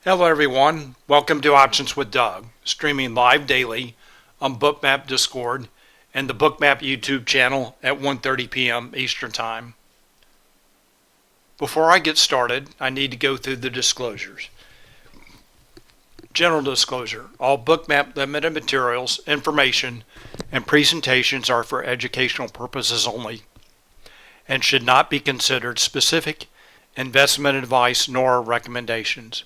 Hello everyone, welcome to Options with Doug, streaming live daily on Bookmap Discord and the Bookmap YouTube channel at 1:30 p.m. Eastern Time. Before I get started, I need to go through the disclosures. General disclosure: all Bookmap Limited materials, information, and presentations are for educational purposes only and should not be considered specific investment advice nor recommendations.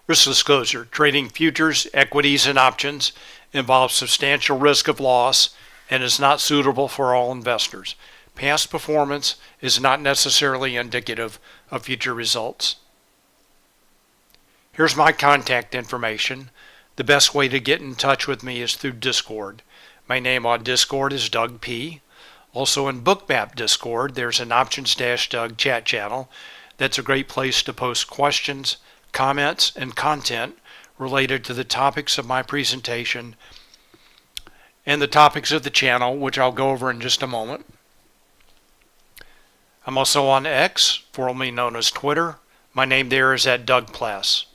Risk disclosure: trading futures, equities, and options involves substantial risk of loss and is not suitable for all investors. Past performance is not necessarily indicative of future results. Here's my contact information. The best way to get in touch with me is through Discord. My name on Discord is Doug P. Also in Bookmap Discord, there's an Options-Doug chat channel. That's a great place to post questions, comments, and content related to the topics of my presentation and the topics of the channel, which I'll go over in just a moment. I'm also on X, formerly known as Twitter. My name there is @Pless.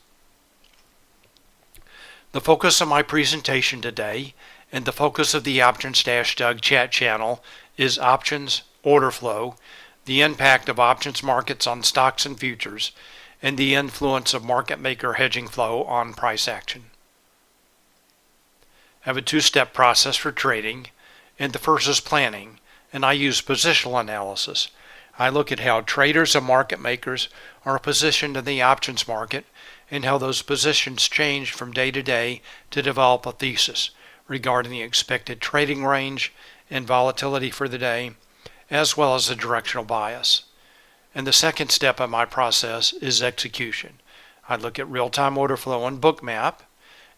The focus of my presentation today and the focus of the Options-Doug chat channel is options order flow, the impact of options markets on stocks and futures, and the influence of market maker hedging flow on price action. I have a two-step process for trading, and the first is planning, and I use positional analysis. I look at how traders and market makers are positioned in the options market and how those positions change from day to day to develop a thesis regarding the expected trading range and volatility for the day, as well as the directional bias. And the second step of my process is execution. I look at real-time order flow in Bookmap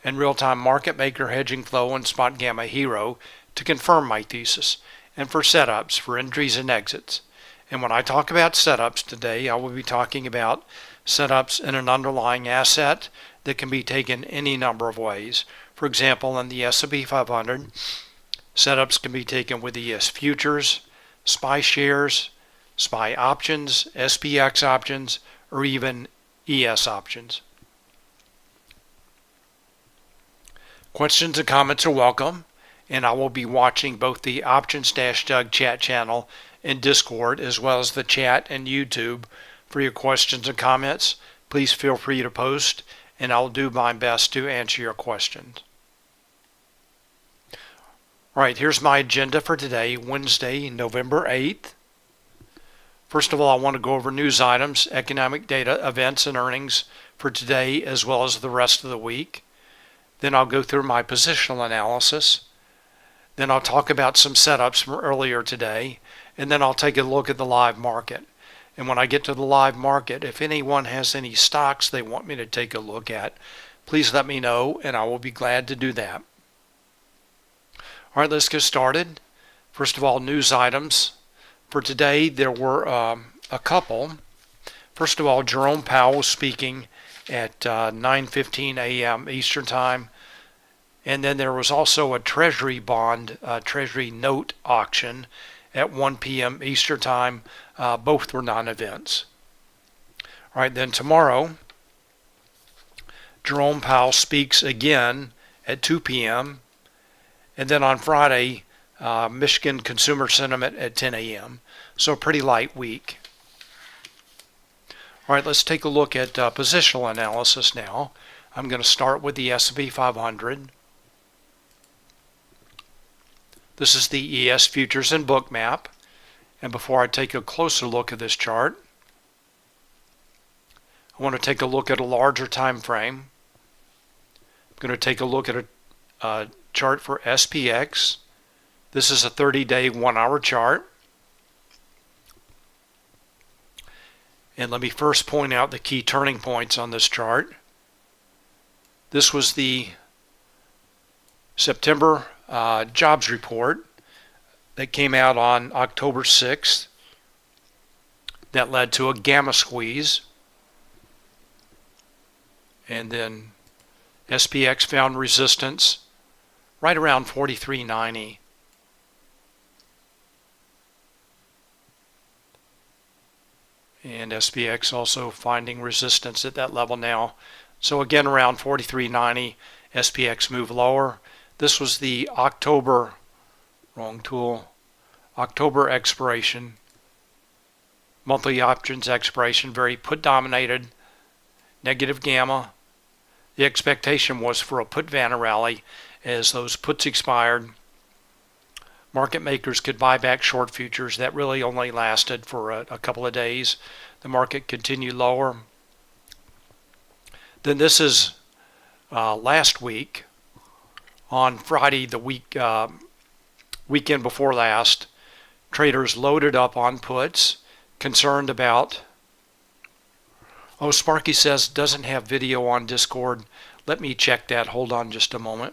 and real-time market maker hedging flow in Spotgamma Hero to confirm my thesis and for setups for entries and exits. And when I talk about setups today, I will be talking about setups in an underlying asset that can be taken any number of ways. For example, in the S&P 500, setups can be taken with ES futures, SPY shares, SPY options, SPX options, or even ES options. Questions and comments are welcome, and I will be watching both the Options-Doug chat channel in Discord as well as the chat and YouTube for your questions and comments. Please feel free to post, and I'll do my best to answer your questions. All right, here's my agenda for today, Wednesday, November 8th. First of all, I want to go over news items, economic data, events, and earnings for today as well as the rest of the week. Then I'll go through my positional analysis. Then I'll talk about some setups from earlier today. And then I'll take a look at the live market. And when I get to the live market, if anyone has any stocks they want me to take a look at, please let me know and I will be glad to do that. All right, let's get started. First of all, news items. For today, there were a couple. First of all, Jerome Powell was speaking at 9:15 a.m. Eastern Time. And then there was also a Treasury bond, Treasury note auction at 1 p.m. Eastern Time. Both were non-events. All right, then tomorrow, Jerome Powell speaks again at 2 p.m. And then on Friday, Michigan consumer sentiment at 10 a.m. So a pretty light week. All right, let's take a look at positional analysis now. I'm going to start with the S&P 500. This is the ES futures and Bookmap. And before I take a closer look at this chart, I want to take a look at a larger time frame. I'm going to take a look at a chart for SPX. This is a 30-day 1-hour chart. And let me first point out the key turning points on this chart. This was the September jobs report that came out on October 6th. That led to a gamma squeeze. And then SPX found resistance right around 43.90. and SPX also finding resistance at that level now. So again, around 43.90, SPX move lower. This was the October, wrong tool, October expiration, monthly options expiration, very put dominated, negative gamma. The expectation was for a put Vana rally as those puts expired. Market makers could buy back short futures. That really only lasted for a couple of days. The market continued lower. Then this is last week, on Friday, the weekend before last, traders loaded up on puts, concerned about, oh, Sparky says doesn't have video on Discord. Let me check that. Hold on just a moment.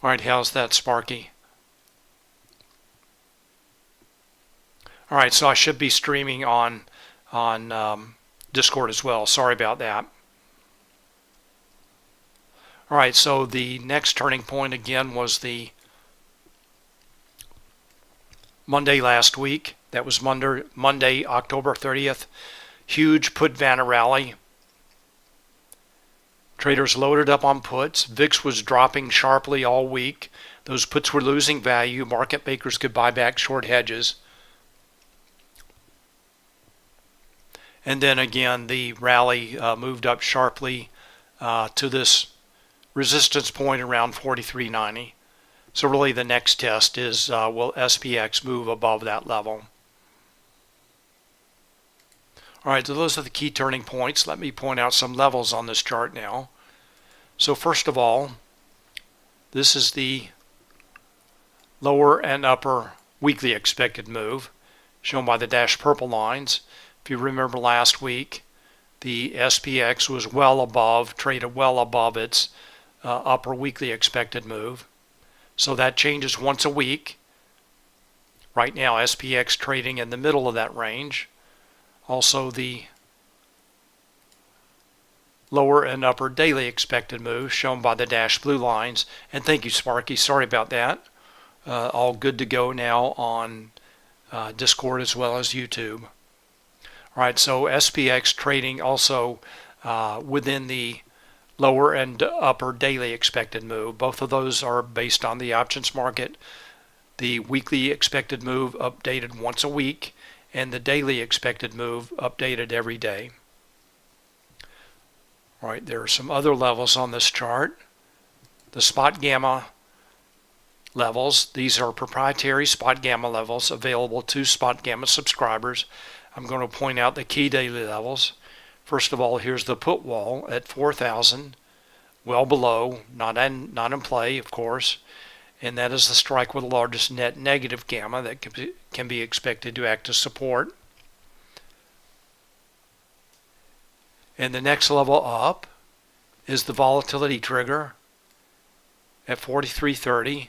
All right, how's that, Sparky? All right, so I should be streaming on Discord as well. Sorry about that. All right, so the next turning point again was the Monday last week. That was Monday, October 30th. Huge put Vana rally. Traders loaded up on puts. VIX was dropping sharply all week. Those puts were losing value. Market makers could buy back short hedges. And then again, the rally moved up sharply to this resistance point around 43.90. So really the next test is will SPX move above that level? All right, so those are the key turning points. Let me point out some levels on this chart now. So first of all, this is the lower and upper weekly expected move shown by the dashed purple lines. If you remember last week, the SPX was well above, traded well above its upper weekly expected move. So that changes once a week. Right now, SPX trading in the middle of that range. Also, the lower and upper daily expected move shown by the dashed blue lines. And thank you, Sparky. Sorry about that. All good to go now on Discord as well as YouTube. All right, so SPX trading also within the lower and upper daily expected move. Both of those are based on the options market. The weekly expected move updated once a week, and the daily expected move updated every day. All right, there are some other levels on this chart. The Spotgamma levels. These are proprietary Spotgamma levels available to Spotgamma subscribers. I'm going to point out the key daily levels. First of all, here's the put wall at 4,000, well below, not in play, of course, and that is the strike with the largest net negative gamma that can be expected to act as support. And the next level up is the volatility trigger at 43.30.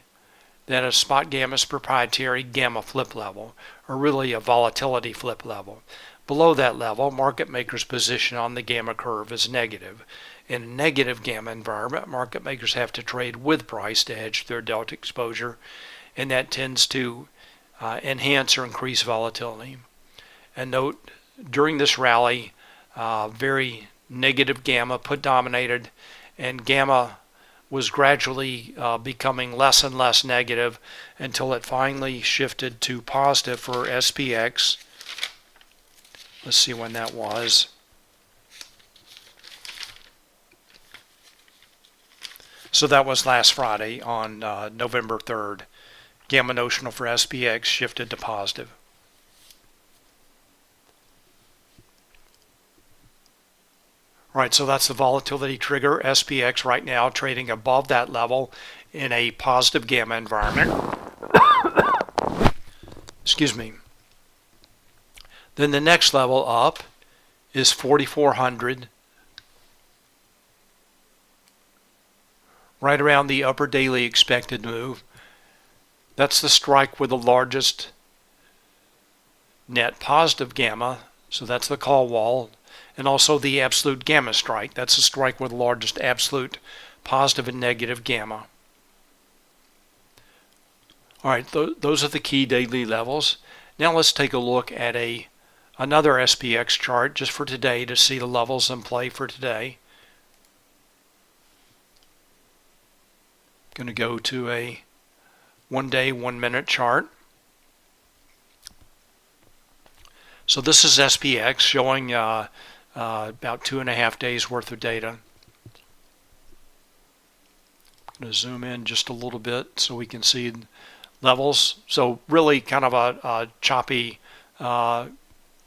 That is Spotgamma's proprietary gamma flip level, or really a volatility flip level. Below that level, market makers' position on the gamma curve is negative. In a negative gamma environment, market makers have to trade with price to hedge their delta exposure, and that tends to enhance or increase volatility. And note, during this rally, very negative gamma put dominated, and gamma was gradually becoming less and less negative until it finally shifted to positive for SPX. Let's see when that was. So that was last Friday on November 3rd. Gamma notional for SPX shifted to positive. All right, so that's the volatility trigger. SPX right now trading above that level in a positive gamma environment. Excuse me. Then the next level up is 4,400. Right around the upper daily expected move. That's the strike with the largest net positive gamma. So that's the call wall. and also the absolute gamma strike. That's the strike with the largest absolute positive and negative gamma. All right, those are the key daily levels. Now let's take a look at another SPX chart just for today to see the levels in play for today. Going to go to a 1 day, 1 minute chart. So this is SPX showing about 2.5 days worth of data. I'm going to zoom in just a little bit so we can see levels. So really kind of a choppy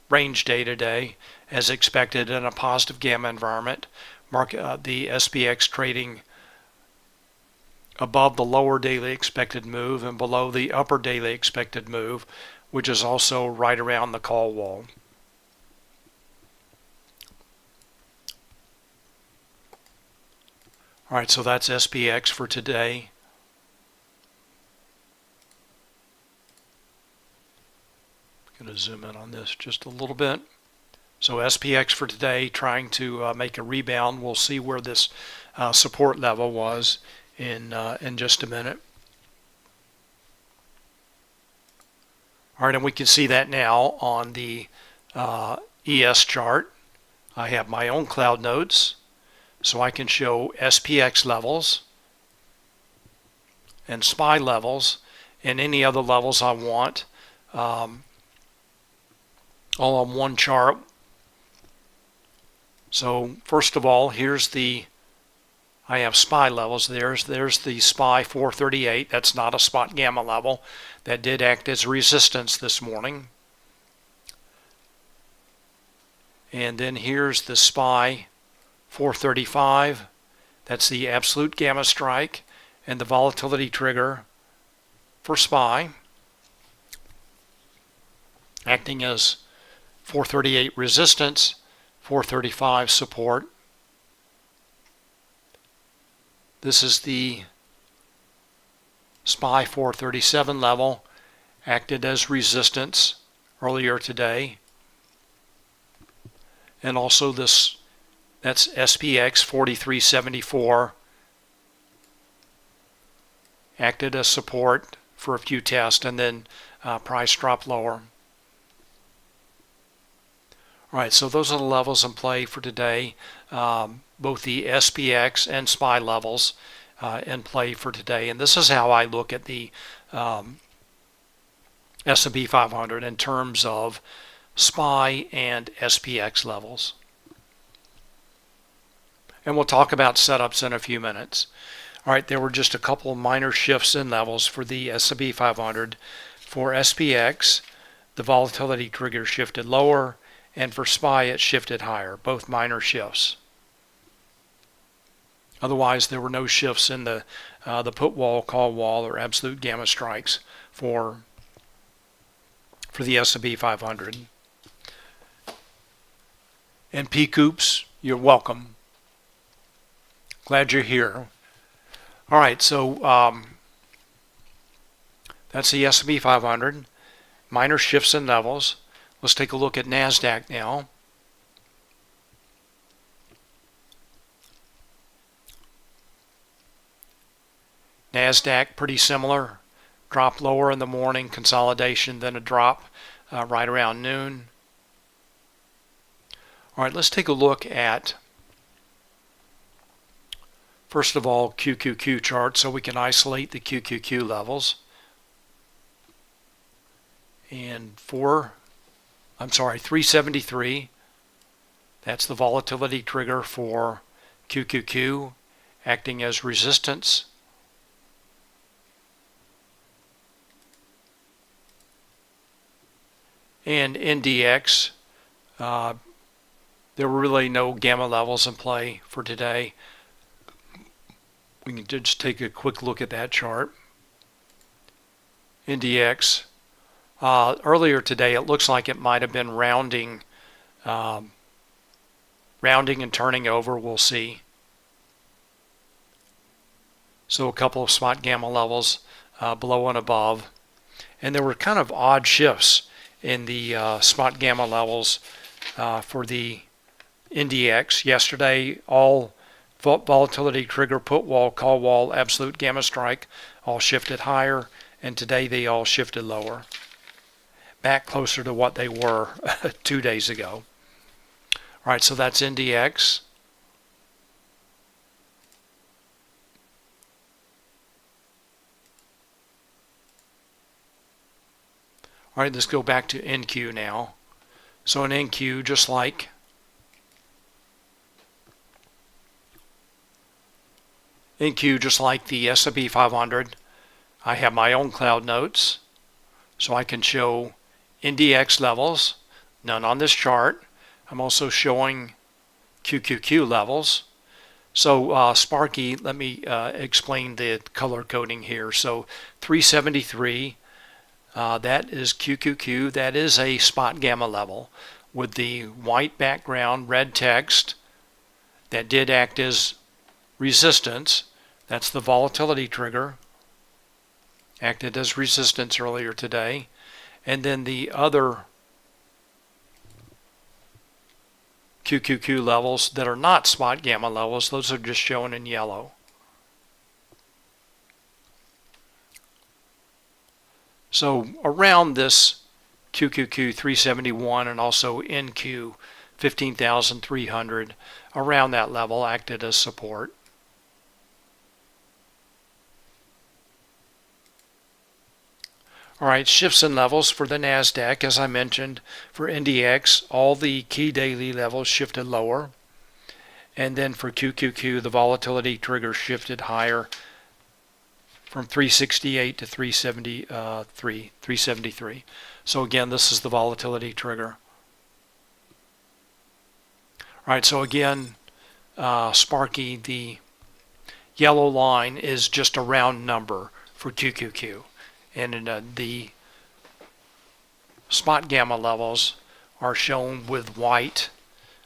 range day today as expected in a positive gamma environment. The SPX trading above the lower daily expected move and below the upper daily expected move, which is also right around the call wall. All right, so that's SPX for today. I'm going to zoom in on this just a little bit. So SPX for today, trying to make a rebound. We'll see where this support level was in just a minute. All right, and we can see that now on the ES chart. I have my own cloud nodes, so I can show SPX levels and SPY levels and any other levels I want all on one chart. So first of all, I have SPY levels. There's the SPY 438. That's not a Spotgamma level. That did act as resistance this morning. And then here's the SPY 435. That's the absolute gamma strike and the volatility trigger for SPY, acting as 438 resistance, 435 support. This is the SPY 437 level, acted as resistance earlier today. And also that's SPX 4374, acted as support for a few tests and then price dropped lower. All right, so those are the levels in play for today. Both the SPX and SPY levels in play for today. And this is how I look at the S&P 500 in terms of SPY and SPX levels. And we'll talk about setups in a few minutes. All right, there were just a couple of minor shifts in levels for the S&P 500. For SPX, the volatility trigger shifted lower, and for SPY it shifted higher, both minor shifts. Otherwise, there were no shifts in the put wall, call wall, or absolute gamma strikes for the S&P 500. And P-Coops, you're welcome. Glad you're here. All right, so that's the S&P 500. Minor shifts in levels. Let's take a look at NASDAQ now. NASDAQ pretty similar. Drop lower in the morning, consolidation, then a drop right around noon. All right, let's take a look at, first of all, QQQ chart so we can isolate the QQQ levels. And 373, that's the volatility trigger for QQQ, acting as resistance. And NDX, there were really no gamma levels in play for today. We can just take a quick look at that chart. NDX, earlier today it looks like it might have been rounding and turning over. We'll see. So a couple of spot gamma levels below and above, and there were kind of odd shifts in the spot gamma levels for the NDX. Yesterday, all volatility trigger, put wall, call wall, absolute gamma strike all shifted higher, and today they all shifted lower, back closer to what they were 2 days ago. All right, so that's NDX. All right, let's go back to NQ now. So in NQ, just like the S&P 500, I have my own cloud notes, so I can show NDX levels, none on this chart. I'm also showing QQQ levels. So Sparky, let me explain the color coding here. So 373, that is QQQ. That is a Spotgamma level with the white background, red text that did act as resistance. That's the volatility trigger. Acted as resistance earlier today. And then the other QQQ levels that are not Spotgamma levels, those are just shown in yellow. So around this QQQ 371 and also NQ 15,300, around that level acted as support. All right, shifts in levels for the NASDAQ, as I mentioned, for NDX, all the key daily levels shifted lower. And then for QQQ, the volatility trigger shifted higher from 368 to 373. So again, this is the volatility trigger. All right, so again, Sparky, the yellow line is just a round number for QQQ. And in, the Spotgamma levels are shown with white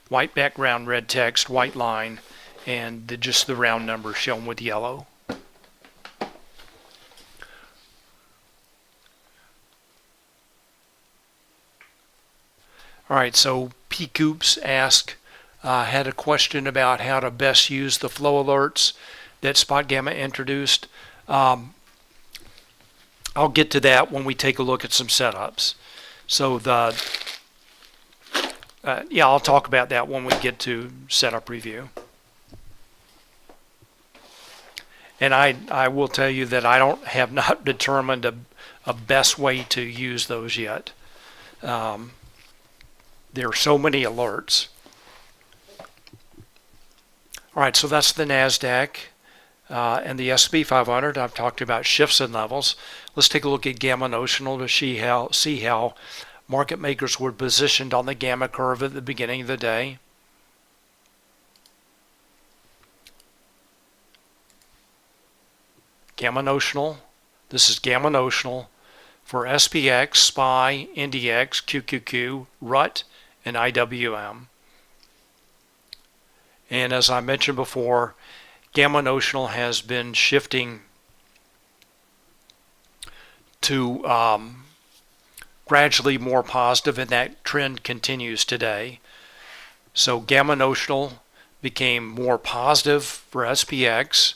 background, red text, white line, and just the round number shown with yellow. All right, so P. Coops had a question about how to best use the flow alerts that Spotgamma introduced. I'll get to that when we take a look at some setups. So I'll talk about that when we get to setup review. And I will tell you that I have not determined a best way to use those yet. There are so many alerts. All right, so that's the NASDAQ. And the S&P 500, I've talked about shifts in levels. Let's take a look at gamma notional to see how market makers were positioned on the gamma curve at the beginning of the day. Gamma notional. This is gamma notional for SPX, SPY, NDX, QQQ, RUT, and IWM. And as I mentioned before, gamma notional has been shifting to gradually more positive, and that trend continues today. So gamma notional became more positive for SPX,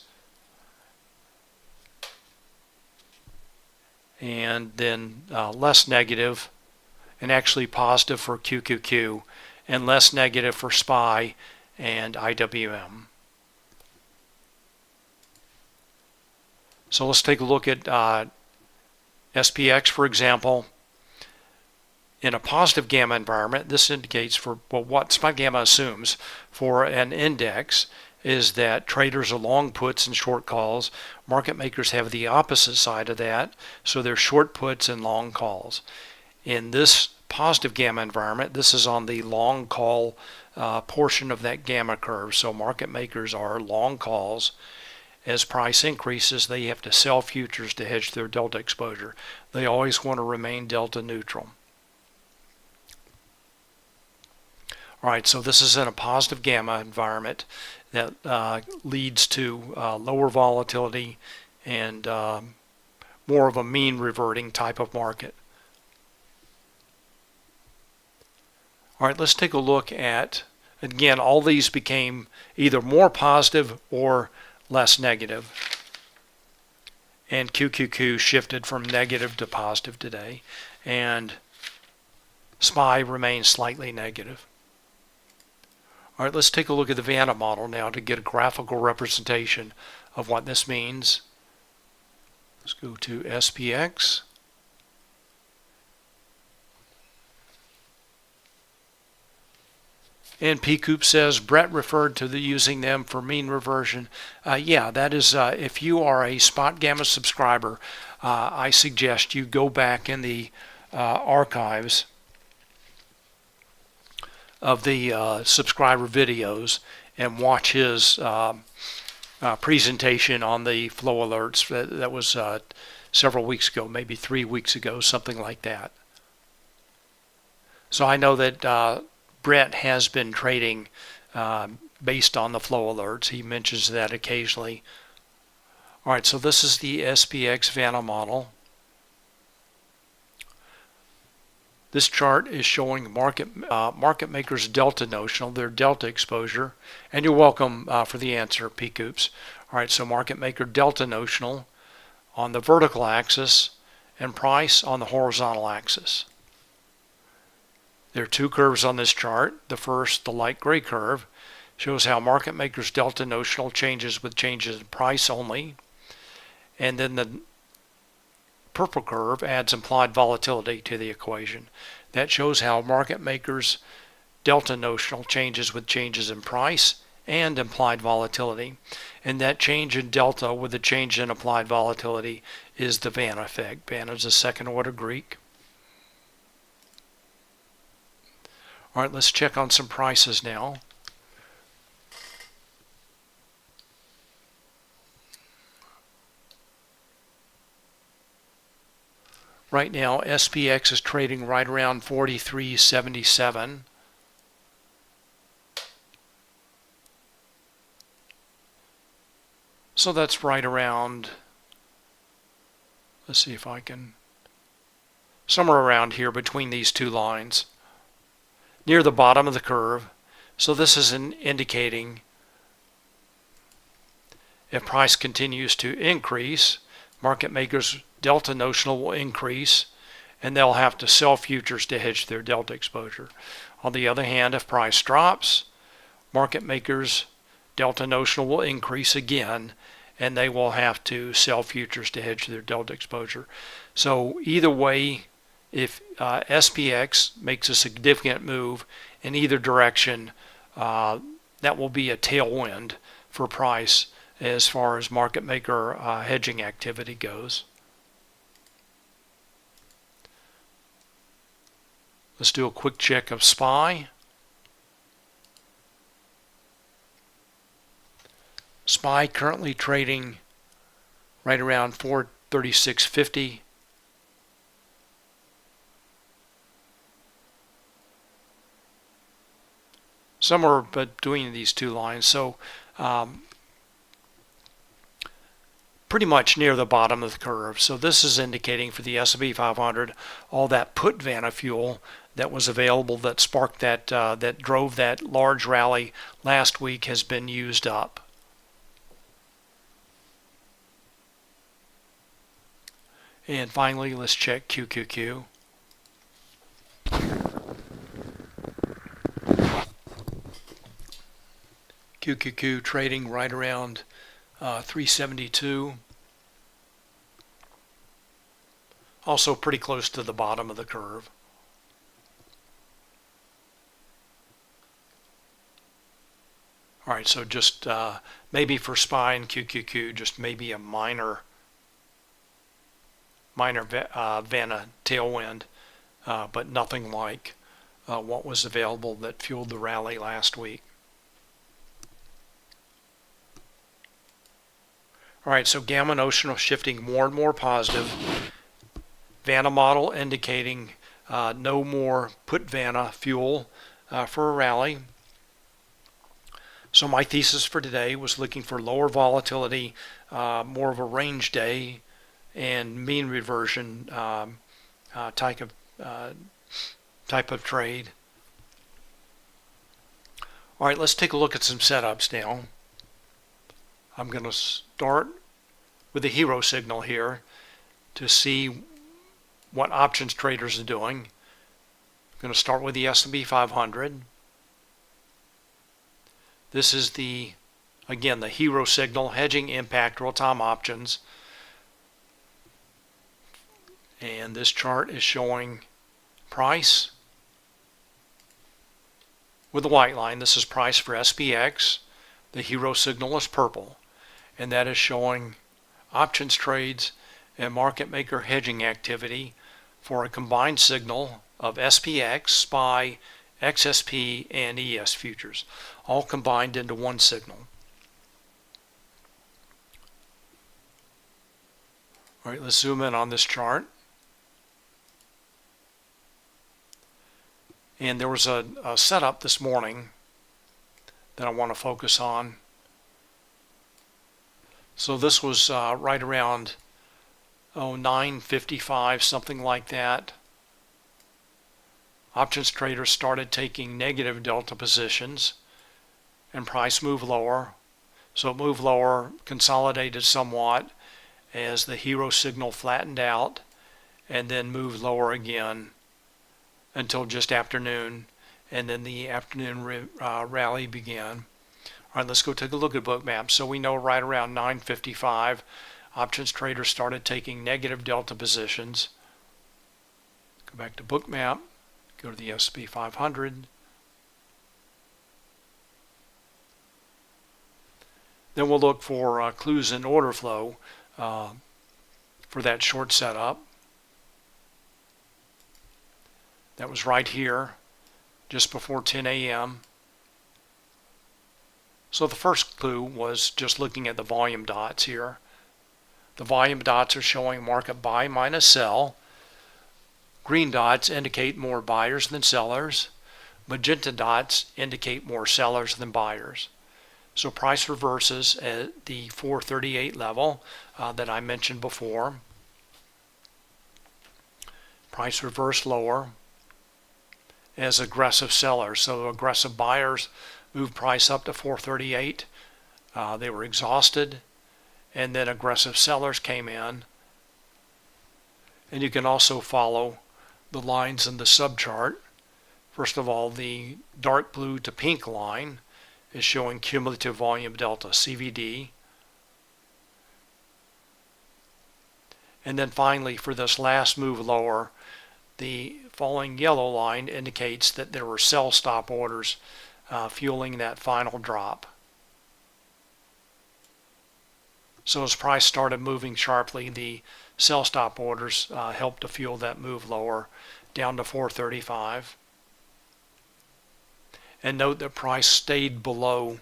and then less negative, and actually positive for QQQ, and less negative for SPY and IWM. So let's take a look at SPX, for example. In a positive gamma environment, this indicates what Spotgamma assumes for an index is that traders are long puts and short calls. Market makers have the opposite side of that, so they're short puts and long calls. In this positive gamma environment, this is on the long call portion of that gamma curve, so market makers are long calls. As price increases, they have to sell futures to hedge their delta exposure. They always want to remain delta neutral. All right, so this is in a positive gamma environment that leads to lower volatility and more of a mean reverting type of market. All right, let's take a look at Again, all these became either more positive or less negative. And QQQ shifted from negative to positive today. And SPY remains slightly negative. All right, let's take a look at the Vana model now to get a graphical representation of what this means. Let's go to SPX. And PCoop says Brett referred to using them for mean reversion. Yeah, that is if you are a Spotgamma subscriber, I suggest you go back in the archives of the subscriber videos and watch his presentation on the flow alerts. That was several weeks ago, maybe 3 weeks ago, something like that. So I know that Brett has been trading based on the flow alerts. He mentions that occasionally. All right, so this is the SPX Vana model. This chart is showing market makers' delta notional, their delta exposure, and you're welcome for the answer, PCoops. All right, so market maker delta notional on the vertical axis and price on the horizontal axis. There are two curves on this chart. The first, the light gray curve, shows how market makers' delta notional changes with changes in price only. And then the purple curve adds implied volatility to the equation. That shows how market makers' delta notional changes with changes in price and implied volatility. And that change in delta with the change in applied volatility is the Vana effect. Vana is a second order Greek. All right, let's check on some prices now. Right now, SPX is trading right around 43.77. So that's right around, let's see if I can, somewhere around here between these two lines, near the bottom of the curve. So this is indicating if price continues to increase, market makers' delta notional will increase, and they'll have to sell futures to hedge their delta exposure. On the other hand, if price drops, market makers' delta notional will increase again, and they will have to sell futures to hedge their delta exposure. So either way, if SPX makes a significant move in either direction, that will be a tailwind for price as far as market maker hedging activity goes. Let's do a quick check of SPY. SPY currently trading right around 436.50. Somewhere between these two lines. So pretty much near the bottom of the curve. So this is indicating for the S&P 500 all that put Vana fuel that was available that sparked that that drove that large rally last week has been used up. And finally, let's check QQQ. QQQ trading right around 372. Also pretty close to the bottom of the curve. All right, so just maybe for SPY and QQQ, just maybe a minor Vana tailwind, but nothing like what was available that fueled the rally last week. All right, so gamma notional shifting more and more positive. Vana model indicating no more put Vana fuel for a rally. So my thesis for today was looking for lower volatility, more of a range day, and mean reversion type of trade. All right, let's take a look at some setups now. I'm going to start with the hero signal here to see what options traders are doing. I'm going to start with the S&P 500. This is again, the hero signal, hedging impact real-time options. And this chart is showing price with the white line. This is price for SPX. The hero signal is purple, and that is showing options trades and market maker hedging activity for a combined signal of SPX, SPY, XSP, and ES futures, all combined into one signal. All right, let's zoom in on this chart. And there was a setup this morning that I want to focus on. So this was right around 9:55, something like that. Options traders started taking negative delta positions and price moved lower. So it moved lower, consolidated somewhat as the hero signal flattened out, and then moved lower again until just afternoon, and then the afternoon rally began. All right, let's go take a look at Bookmap. So we know right around 9:55, options traders started taking negative delta positions. Go back to Bookmap, go to the S&P 500. Then we'll look for clues in order flow for that short setup. That was right here, just before 10 a.m. So the first clue was just looking at the volume dots here. The volume dots are showing market buy minus sell. Green dots indicate more buyers than sellers. Magenta dots indicate more sellers than buyers. So price reverses at the 438 level that I mentioned before. Price reversed lower as aggressive sellers. So aggressive buyers moved price up to 438. They were exhausted, and then aggressive sellers came in. And you can also follow the lines in the subchart. First of all, the dark blue to pink line is showing cumulative volume delta, CVD. And then finally, for this last move lower, the falling yellow line indicates that there were sell stop orders fueling that final drop. So as price started moving sharply, the sell stop orders helped to fuel that move lower down to 435. And note that price stayed below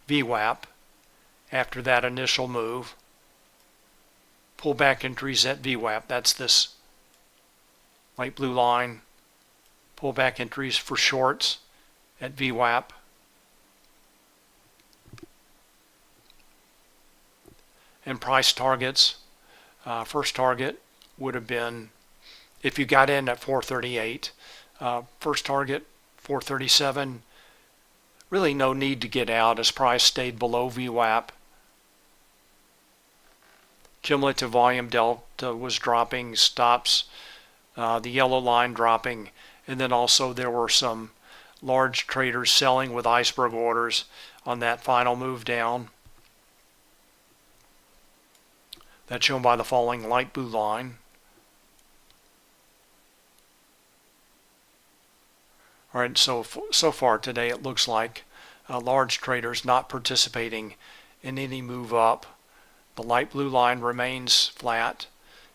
VWAP after that initial move. Pullback entries at VWAP, that's this light blue line. Pullback entries for shorts at VWAP. And price targets. First target would have been, if you got in at 438, first target 437. Really no need to get out as price stayed below VWAP. Cumulative volume delta was dropping, stops, the yellow line dropping, and then also there were some large traders selling with iceberg orders on that final move down. That's shown by the falling light blue line. All right, so far today it looks like large traders not participating in any move up. The light blue line remains flat,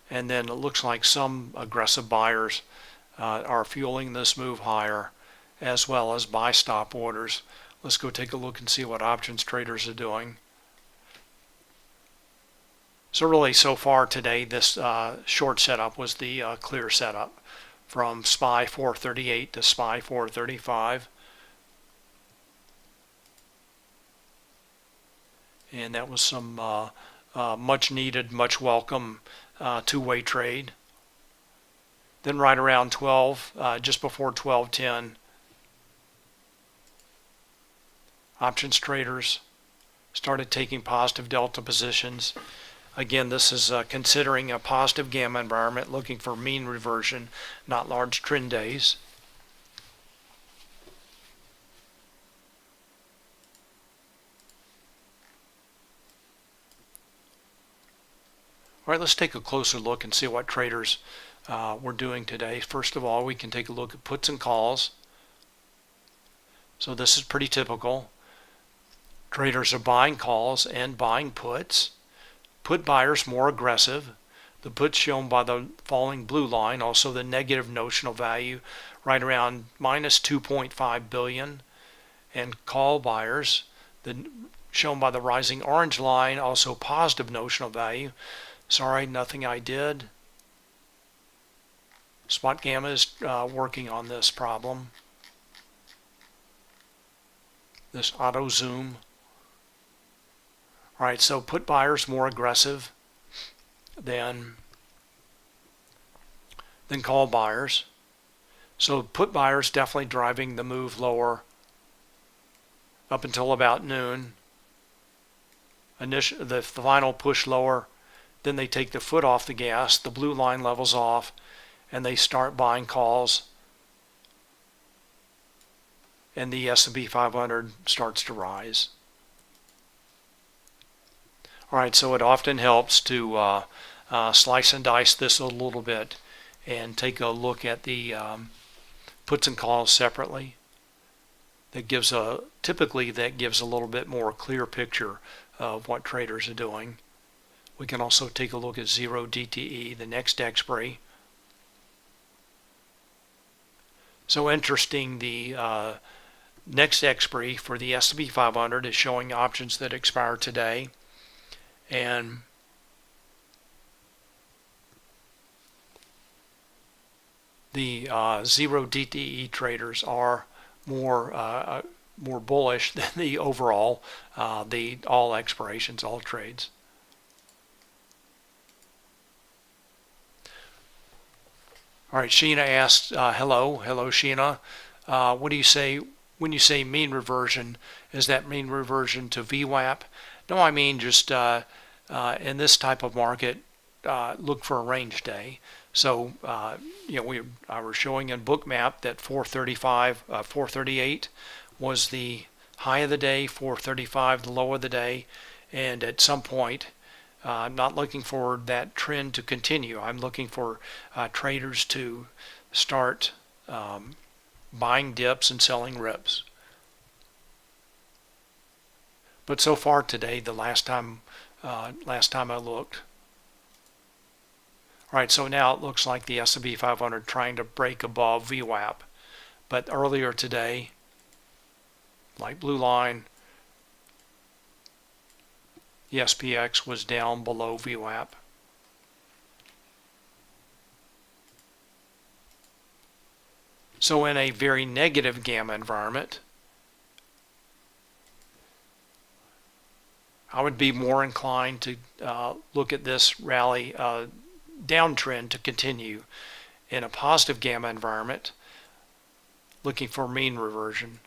and then it looks like some aggressive buyers are fueling this move higher, as well as buy stop orders. Let's go take a look and see what options traders are doing. So really, so far today, this short setup was the clear setup from SPY 438 to SPY 435. And that was some much needed, much welcome two-way trade. Then right around 12, just before 12:10, options traders started taking positive delta positions. Again, this is considering a positive gamma environment, looking for mean reversion, not large trend days. All right, let's take a closer look and see what traders were doing today. First of all, we can take a look at puts and calls. So this is pretty typical. Traders are buying calls and buying puts. Put buyers more aggressive. The puts shown by the falling blue line, also the negative notional value, right around minus 2.5 billion. And call buyers, shown by the rising orange line, also positive notional value. Sorry, nothing I did. Spotgamma is working on this problem. This auto zoom. All right, so put buyers more aggressive than call buyers. So put buyers definitely driving the move lower up until about noon. The final push lower, then they take the foot off the gas, the blue line levels off, and they start buying calls, and the S&P 500 starts to rise. All right, so it often helps to slice and dice this a little bit and take a look at the puts and calls separately. Typically that gives a little bit more clear picture of what traders are doing. We can also take a look at 0 DTE, the next expiry. So interesting, the next expiry for the S&P 500 is showing options that expire today. And the 0 DTE traders are more bullish than the overall, the all expirations, all trades. All right, Sheena asked, hello Sheena. What do you say when you say mean reversion? Is that mean reversion to VWAP? No, I mean just in this type of market, look for a range day. So I was showing in Bookmap that 438 was the high of the day, 435 the low of the day, and at some point, I'm not looking for that trend to continue. I'm looking for traders to start buying dips and selling rips. But so far today, the last time I looked. All right, so now it looks like the S&P 500 trying to break above VWAP. But earlier today, light blue line, the SPX was down below VWAP. So in a very negative gamma environment, I would be more inclined to look at this rally downtrend to continue. In a positive gamma environment, looking for mean reversion.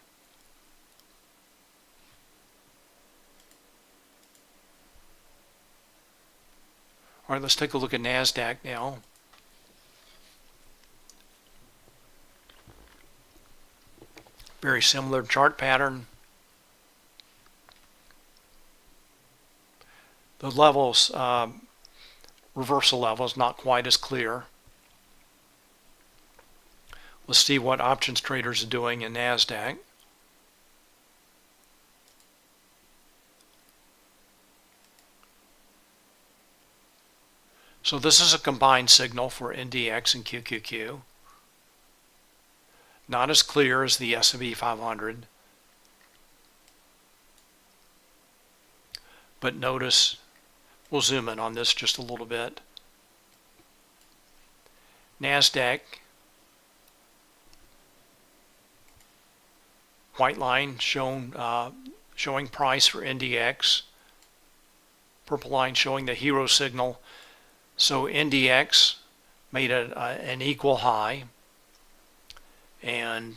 All right, let's take a look at NASDAQ now. Very similar chart pattern. The levels, reversal levels, not quite as clear. Let's see what options traders are doing in NASDAQ. So this is a combined signal for NDX and QQQ. Not as clear as the S&P 500. But notice, we'll zoom in on this just a little bit. NASDAQ, white line showing price for NDX. Purple line showing the hero signal. So NDX made an equal high, and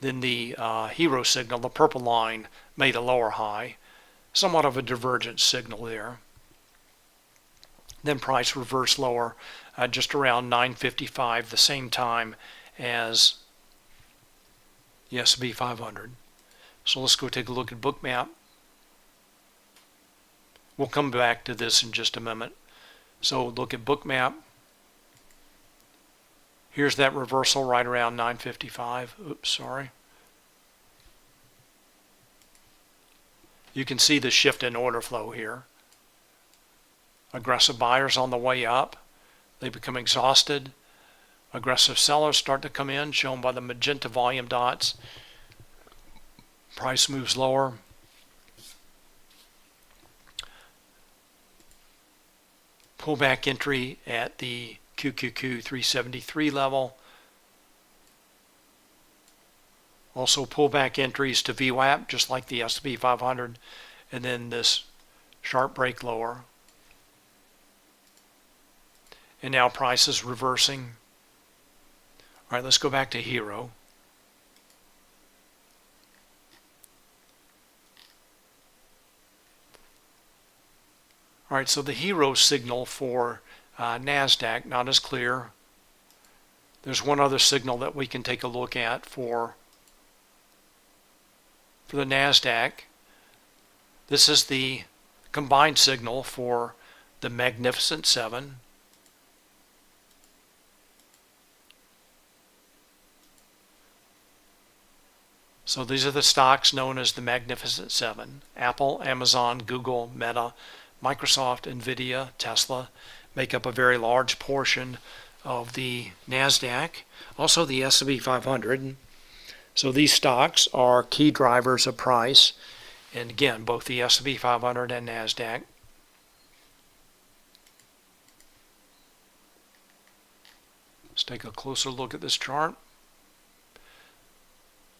Then the hero signal, the purple line, made a lower high. Somewhat of a divergent signal there. Then price reversed lower just around 955, the same time as the S&P 500. So let's go take a look at Bookmap. We'll come back to this in just a minute. So look at Bookmap. Here's that reversal right around 955. Oops, sorry. You can see the shift in order flow here. Aggressive buyers on the way up. They become exhausted. Aggressive sellers start to come in, shown by the magenta volume dots. Price moves lower. Pullback entry at the QQQ 373 level. Also pullback entries to VWAP, just like the S&P 500, and then this sharp break lower. And now price is reversing. All right, let's go back to Hero. All right, so the Hero signal for NASDAQ, not as clear. There's one other signal that we can take a look at for the NASDAQ. This is the combined signal for the Magnificent Seven. So these are the stocks known as the Magnificent Seven: Apple, Amazon, Google, Meta, Microsoft, Nvidia, Tesla make up a very large portion of the NASDAQ. Also the S&P 500. So these stocks are key drivers of price. And again, both the S&P 500 and NASDAQ. Let's take a closer look at this chart.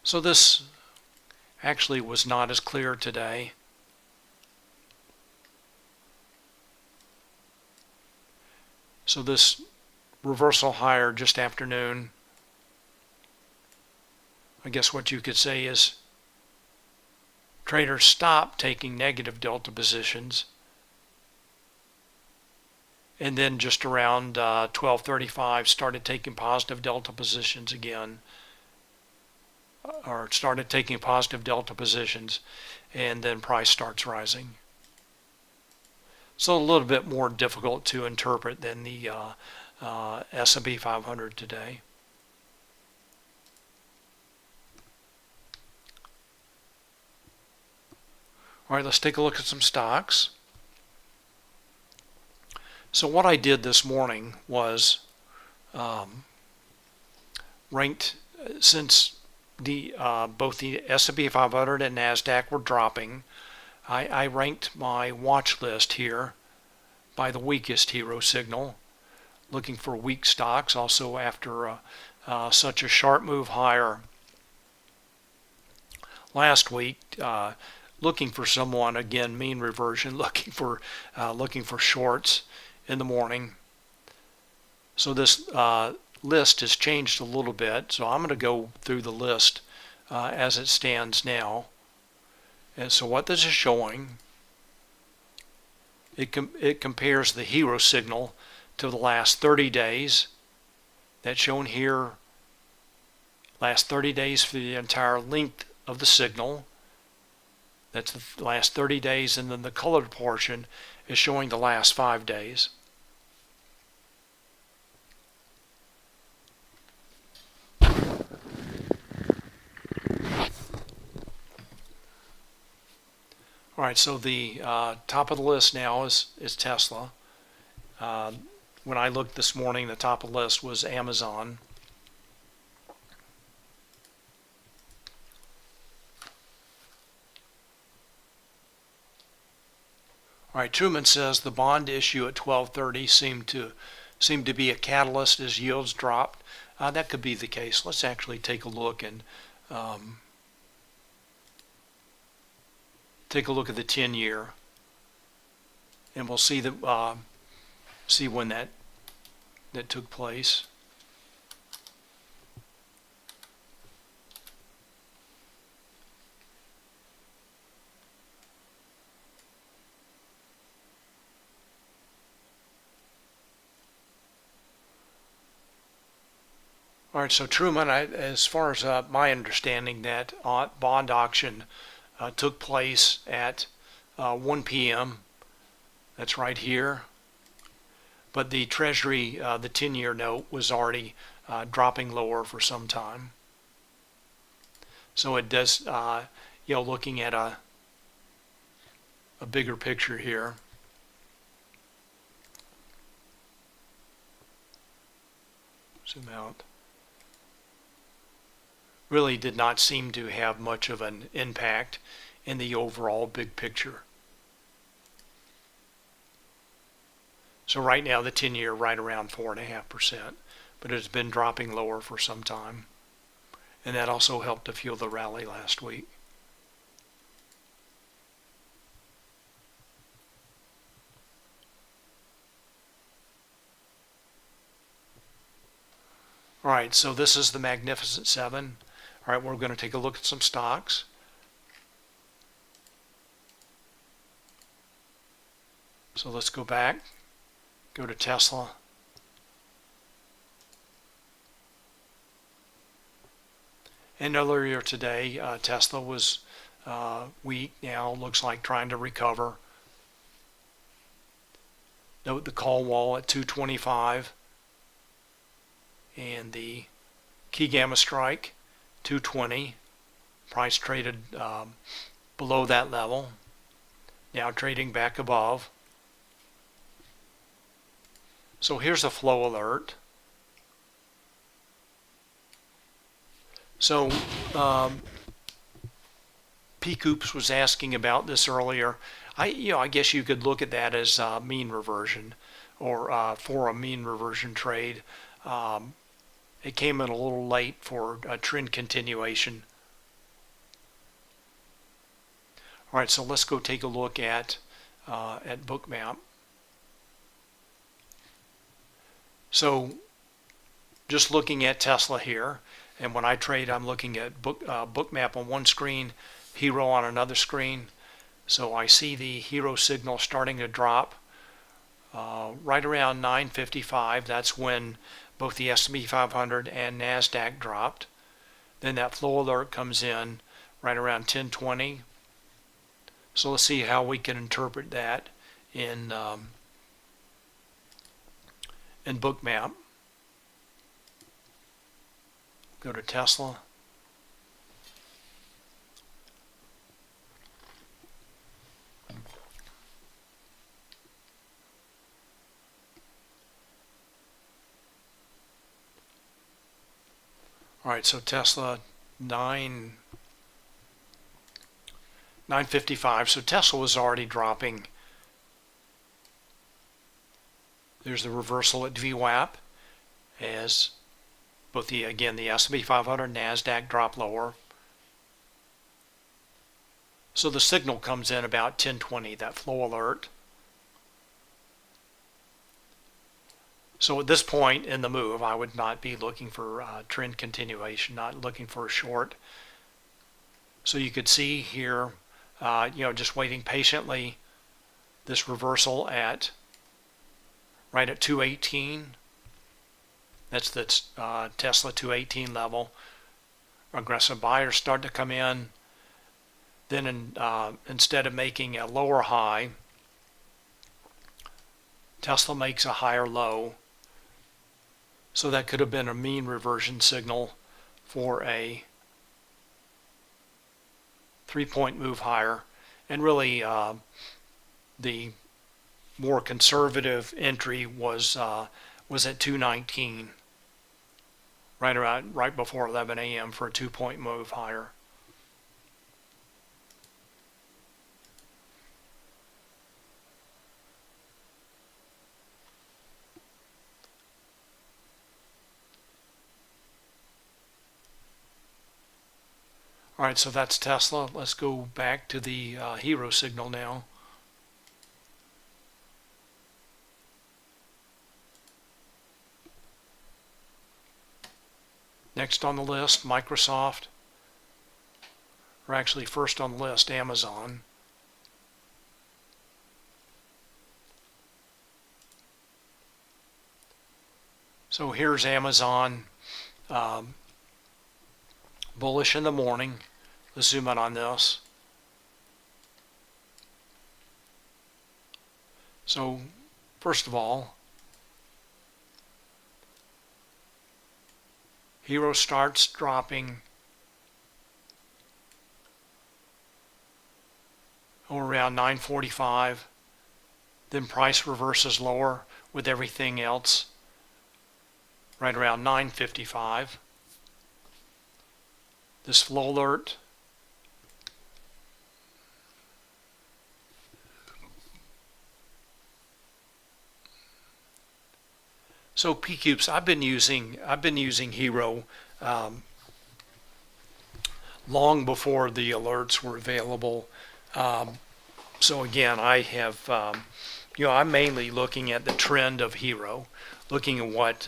So this actually was not as clear today. So this reversal higher just after noon, I guess what you could say is traders stopped taking negative delta positions, and then just around 12:35 started taking positive delta positions again, or started taking positive delta positions, and then price starts rising. So a little bit more difficult to interpret than the S&P 500 today. All right, let's take a look at some stocks. So what I did this morning was ranked, since both the S&P 500 and NASDAQ were dropping, I ranked my watch list here by the weakest hero signal, looking for weak stocks. Also after such a sharp move higher last week, looking for someone, again, mean reversion, looking for shorts in the morning. So this list has changed a little bit. So I'm going to go through the list as it stands now. And so what this is showing, it compares the hero signal to the last 30 days. That's shown here, last 30 days for the entire length of the signal. That's the last 30 days, and then the colored portion is showing the last 5 days. All right, so the top of the list now is Tesla. When I looked this morning, the top of the list was Amazon. All right, Truman says the bond issue at 12:30 seemed to be a catalyst as yields dropped. That could be the case. Let's actually take a look and take a look at the 10-year, and we'll see that see when that took place. All right, so Truman, as far as my understanding, that bond auction took place at 1 p.m. That's right here. But the Treasury, the 10-year note, was already dropping lower for some time. So it does, looking at a bigger picture here. Zoom out. Really did not seem to have much of an impact in the overall big picture. So right now the 10-year right around 4.5%, but it's been dropping lower for some time. And that also helped to fuel the rally last week. All right, so this is the Magnificent Seven. All right, we're going to take a look at some stocks. So let's go back, go to Tesla. And earlier today, Tesla was weak. Now looks like trying to recover. Note the call wall at 225 and the key gamma strike 220. Price traded below that level. Now trading back above. So here's a flow alert. So P-Coops was asking about this earlier. I guess you could look at that as mean reversion, or for a mean reversion trade. It came in a little late for a trend continuation. All right, so let's go take a look at Bookmap. So just looking at Tesla here, and when I trade, I'm looking at Bookmap on one screen, Hero on another screen. So I see the Hero signal starting to drop right around 9:55. That's when both the S&P 500 and NASDAQ dropped. Then that flow alert comes in right around 10:20. So let's see how we can interpret that in Bookmap. Go to Tesla. All right, so Tesla 9:55. So Tesla was already dropping. There's the reversal at VWAP as both the S&P 500 and NASDAQ drop lower. So the signal comes in about 10:20, that flow alert. So at this point in the move, I would not be looking for trend continuation, not looking for a short. So you could see here, just waiting patiently, this reversal at right at 218. That's the Tesla 218 level. Aggressive buyers start to come in. Then instead of making a lower high, Tesla makes a higher low. So that could have been a mean reversion signal for a 3-point move higher. And really the more conservative entry was at 219, right before 11 a.m. for a 2-point move higher. All right, so that's Tesla. Let's go back to the Hero signal now. Next on the list, Microsoft. Or actually first on the list, Amazon. So here's Amazon bullish in the morning. Let's zoom in on this. So first of all, Hero starts dropping around 9:45, then price reverses lower with everything else right around 9:55. This flow alert So P-Cubes, I've been using Hero long before the alerts were available. So again, I have, I'm mainly looking at the trend of Hero, looking at what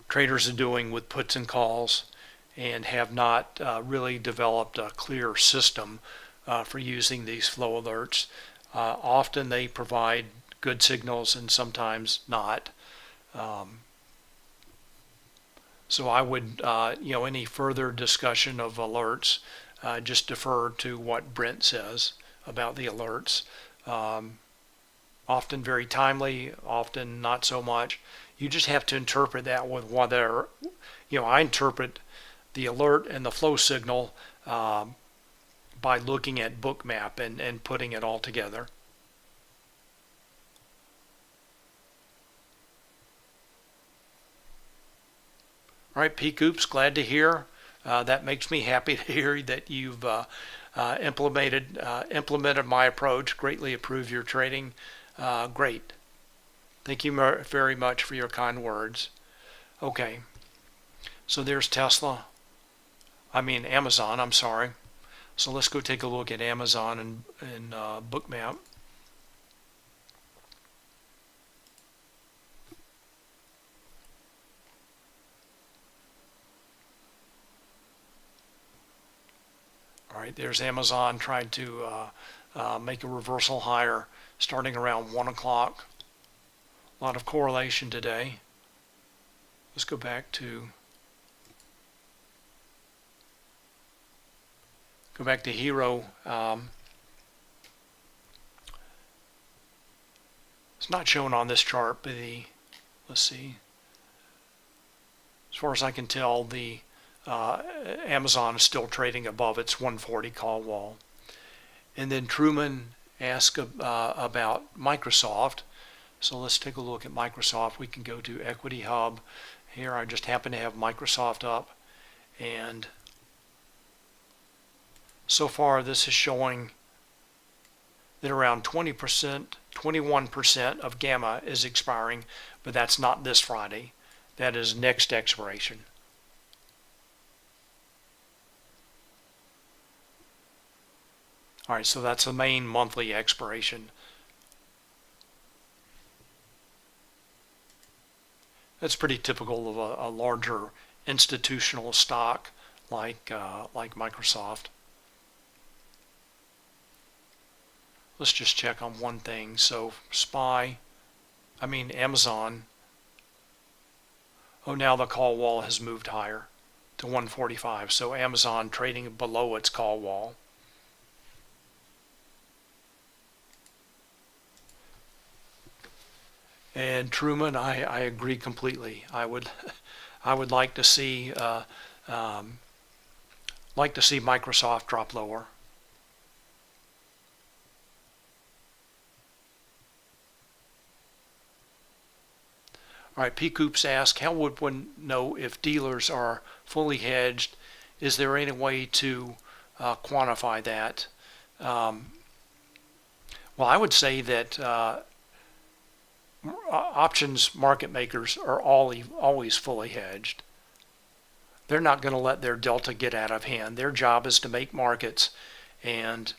traders are doing with puts and calls, and have not really developed a clear system for using these flow alerts. Often they provide good signals and sometimes not. So I would, any further discussion of alerts, just defer to what Brent says about the alerts. Often very timely, often not so much. You just have to interpret that with whether, I interpret the alert and the flow signal by looking at Bookmap and putting it all together. All right, P-Coops, glad to hear. That makes me happy to hear that you've implemented my approach. Greatly approve your trading. Great. Thank you very much for your kind words. Okay, so there's Amazon, I'm sorry. So let's go take a look at Amazon and Bookmap. All right, there's Amazon trying to make a reversal higher starting around 1 o'clock. A lot of correlation today. Let's go back to Hero. It's not shown on this chart, but let's see. As far as I can tell, the Amazon is still trading above its 140 call wall. And then Truman asked about Microsoft. So let's take a look at Microsoft. We can go to Equity Hub. Here I just happen to have Microsoft up. And so far this is showing that around 20%, 21% of Gamma is expiring, but that's not this Friday. That is next expiration. All right, so that's the main monthly expiration. That's pretty typical of a larger institutional stock like Microsoft. Let's just check on one thing. So Amazon. Oh, now the call wall has moved higher to 145. So Amazon trading below its call wall. And Truman, I agree completely. I would like to see Microsoft drop lower. All right, P-Coops ask, how would one know if dealers are fully hedged? Is there any way to quantify that? Well, I would say that options market makers are always fully hedged. They're not going to let their delta get out of hand. Their job is to make markets and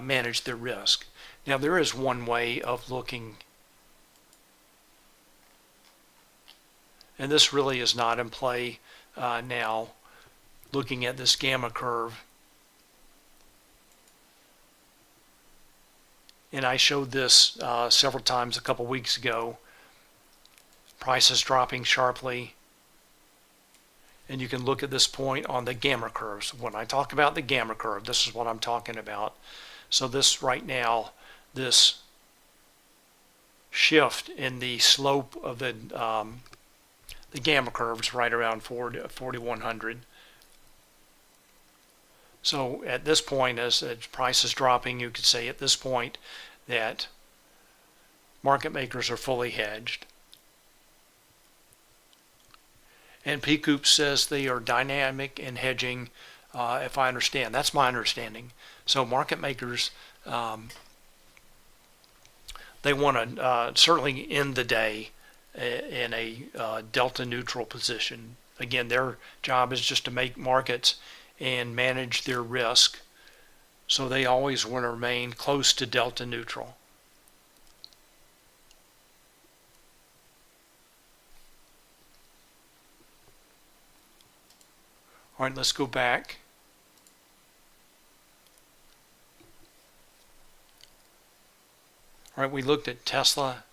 manage their risk. Now there is one way of looking, and this really is not in play now, looking at this gamma curve. and I showed this several times a couple weeks ago. Prices dropping sharply, and you can look at this point on the gamma curves. When I talk about the gamma curve, this is what I'm talking about. So this right now, this shift in the slope of the gamma curve is right around 4,100. So at this point, as price is dropping, you could say at this point that market makers are fully hedged. And PCoop says they are dynamic in hedging, if I understand. That's my understanding. So market makers, they want to certainly end the day in a delta neutral position. Again, their job is just to make markets and manage their risk. So they always want to remain close to delta neutral. All right, let's go back. All right, we looked at Tesla,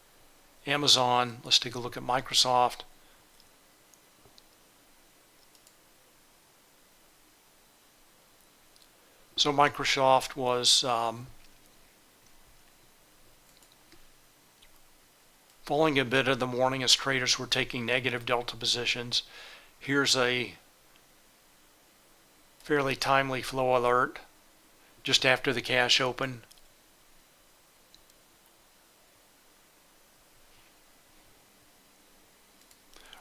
Amazon. Let's take a look at Microsoft. So Microsoft was falling a bit in the morning as traders were taking negative delta positions. Here's a fairly timely flow alert just after the cash open.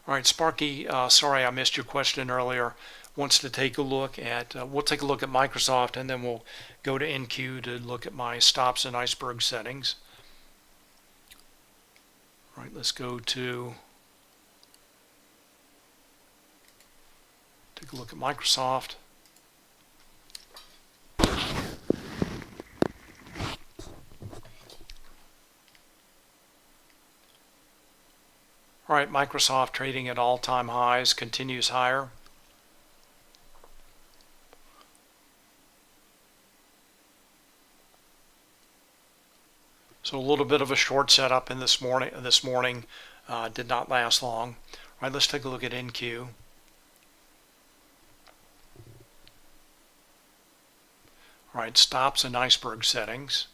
All right, Sparky, sorry I missed your question earlier, wants to take a look at, we'll take a look at Microsoft, and then we'll go to NQ to look at my stops and iceberg settings. All right, let's go to, take a look at Microsoft. All right, Microsoft trading at all-time highs, continues higher. So a little bit of a short setup in this morning did not last long. All right, let's take a look at NQ. All right, stops and iceberg settings.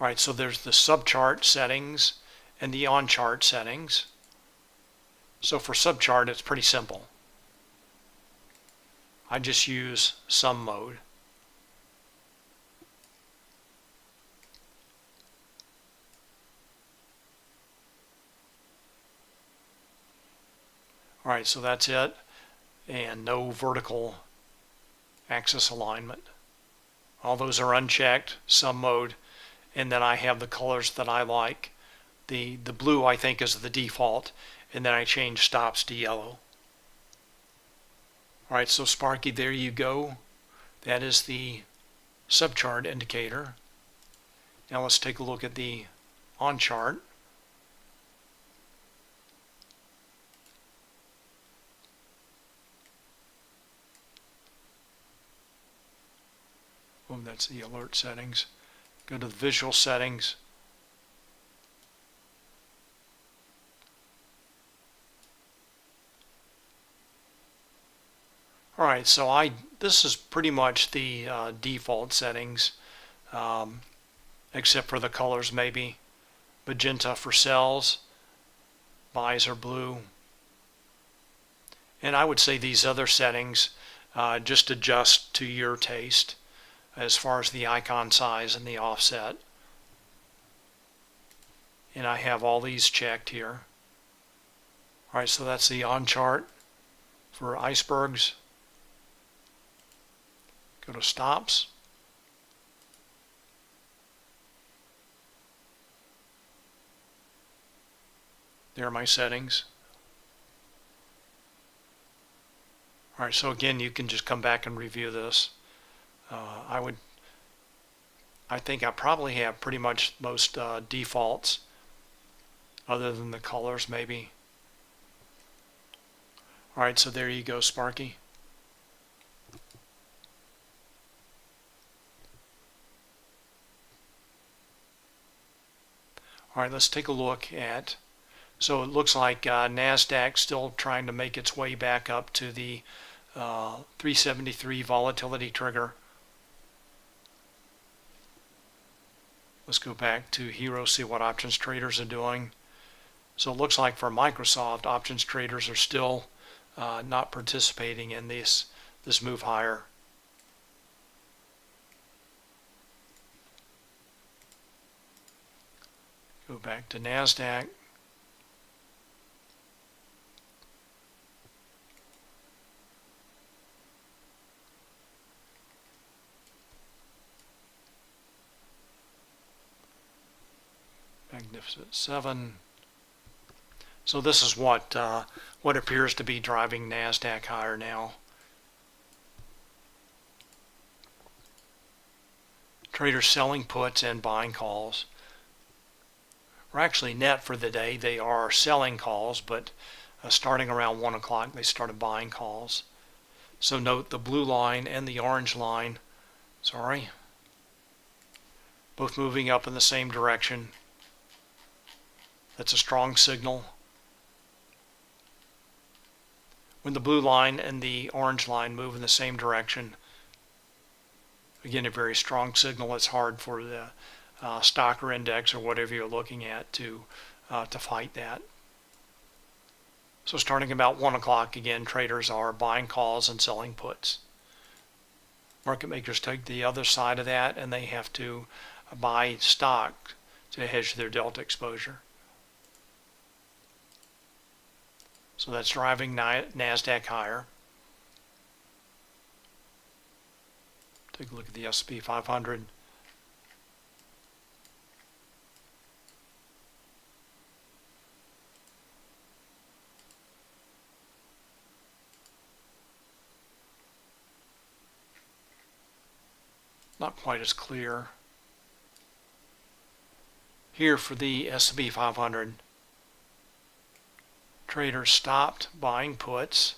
All right, so there's the subchart settings and the on-chart settings. So for subchart, it's pretty simple. I just use sum mode. All right, so that's it, and no vertical axis alignment. All those are unchecked, sum mode, and then I have the colors that I like. The blue I think is the default, and then I change stops to yellow. All right, so Sparky, there you go. That is the subchart indicator. Now let's take a look at the on chart. Oh, that's the alert settings. Go to the visual settings. All right, so this is pretty much the default settings, except for the colors maybe. Magenta for sells, buys are blue. And I would say these other settings just adjust to your taste as far as the icon size and the offset. And I have all these checked here. All right, so that's the on chart for icebergs. Go to stops. There are my settings. All right, so again, you can just come back and review this. I think I probably have pretty much most defaults, other than the colors maybe. All right, so there you go, Sparky. All right, let's take a look at, so it looks like NASDAQ still trying to make its way back up to the 373 volatility trigger. Let's go back to Hero, see what options traders are doing. So it looks like for Microsoft, options traders are still not participating in this move higher. Go back to NASDAQ. Magnificent 7. So this is what appears to be driving NASDAQ higher now. Traders selling puts and buying calls. We're actually net for the day. They are selling calls, but starting around 1 o'clock they started buying calls. So note the blue line and the orange line, both moving up in the same direction. That's a strong signal. When the blue line and the orange line move in the same direction, again, a very strong signal. It's hard for the stock or index or whatever you're looking at to fight that. So starting about 1 o'clock, again, traders are buying calls and selling puts. Market makers take the other side of that, and they have to buy stock to hedge their delta exposure. So that's driving NASDAQ higher. Take a look at the S&P 500. Not quite as clear. Here for the S&P 500, traders stopped buying puts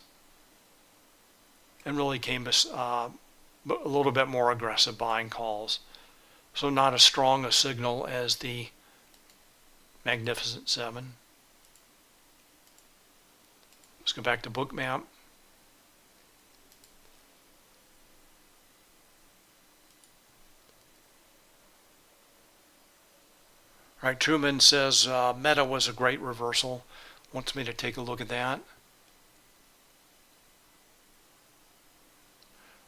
and really came a little bit more aggressive buying calls. So not as strong a signal as the Magnificent 7. Let's go back to Bookmap. All right, Truman says Meta was a great reversal. Wants me to take a look at that.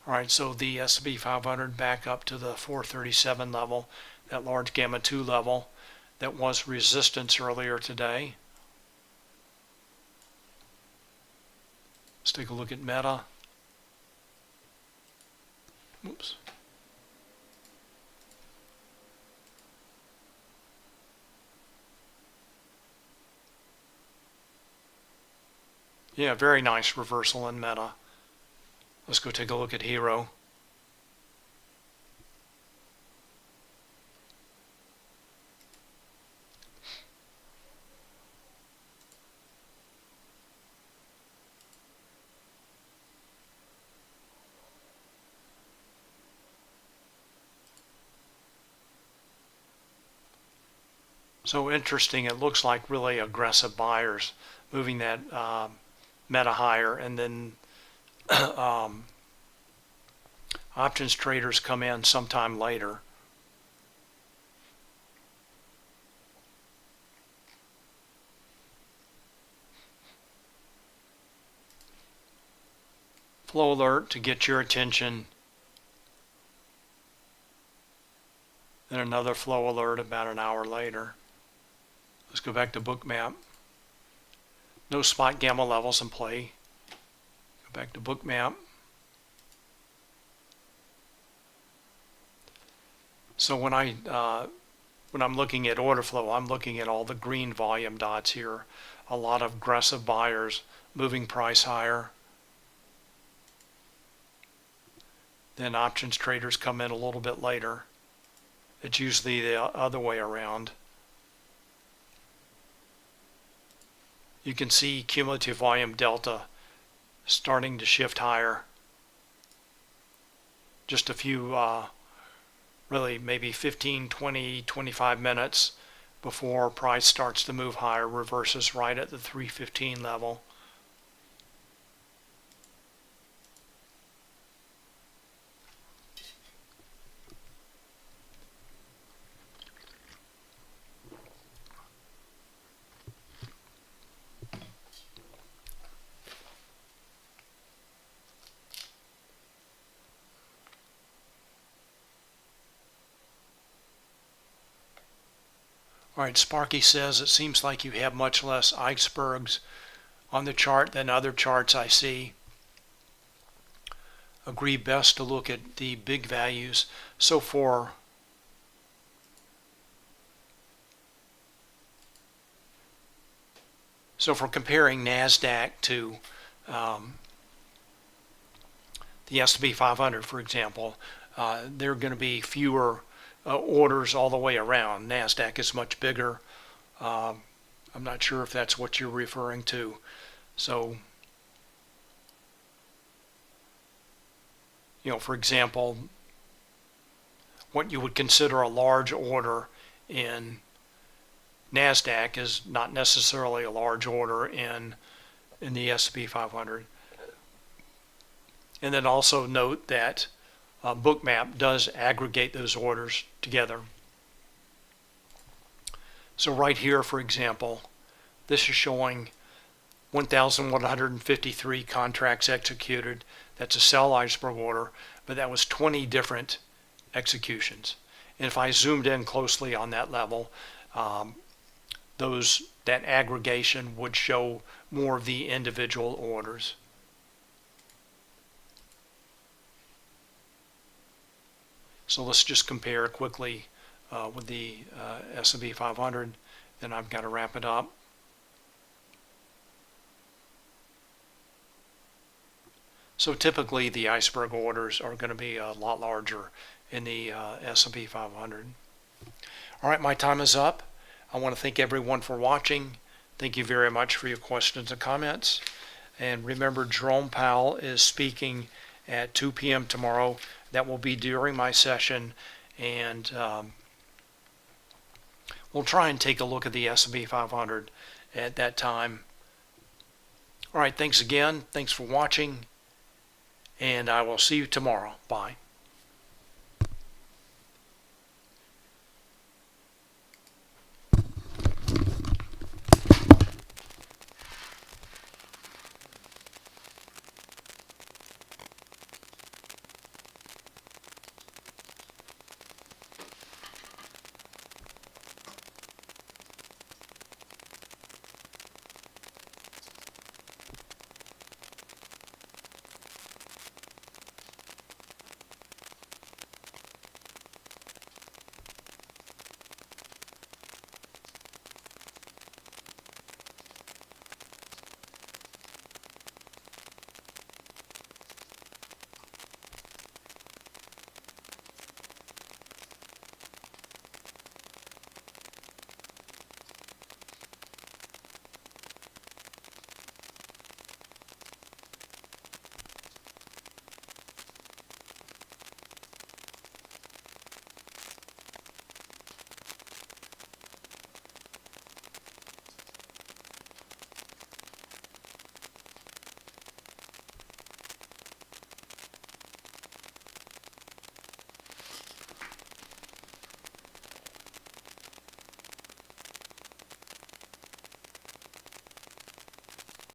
All right, so the S&P 500 back up to the 437 level, that large gamma 2 level that was resistance earlier today. Let's take a look at Meta. Oops. Yeah, very nice reversal in Meta. Let's go take a look at Hero. So interesting, it looks like really aggressive buyers moving that Meta higher, and then options traders come in sometime later. Flow alert to get your attention. Then another flow alert about an hour later. Let's go back to Bookmap. No Spotgamma levels in play. Go back to Bookmap. So when I'm looking at order flow, I'm looking at all the green volume dots here. A lot of aggressive buyers moving price higher. Then options traders come in a little bit later. It's usually the other way around. You can see cumulative volume delta starting to shift higher. Just a few, really maybe 15, 20, 25 minutes before price starts to move higher, reverses right at the 315 level. All right, Sparky says it seems like you have much less icebergs on the chart than other charts I see. Agree best to look at the big values. So for comparing NASDAQ to the S&P 500, for example, there are going to be fewer orders all the way around. NASDAQ is much bigger. I'm not sure if that's what you're referring to. So, for example, what you would consider a large order in NASDAQ is not necessarily a large order in the S&P 500. And then also note that Bookmap does aggregate those orders together. So right here, for example, this is showing 1,153 contracts executed. That's a sell iceberg order, but that was 20 different executions. And if I zoomed in closely on that level, that aggregation would show more of the individual orders. So let's just compare quickly with the S&P 500, then I've got to wrap it up. So typically the iceberg orders are going to be a lot larger in the S&P 500. All right, my time is up. I want to thank everyone for watching. Thank you very much for your questions and comments. And remember, Jerome Powell is speaking at 2 p.m. tomorrow. That will be during my session, and we'll try and take a look at the S&P 500 at that time. All right, thanks again. Thanks for watching, and I will see you tomorrow. Bye.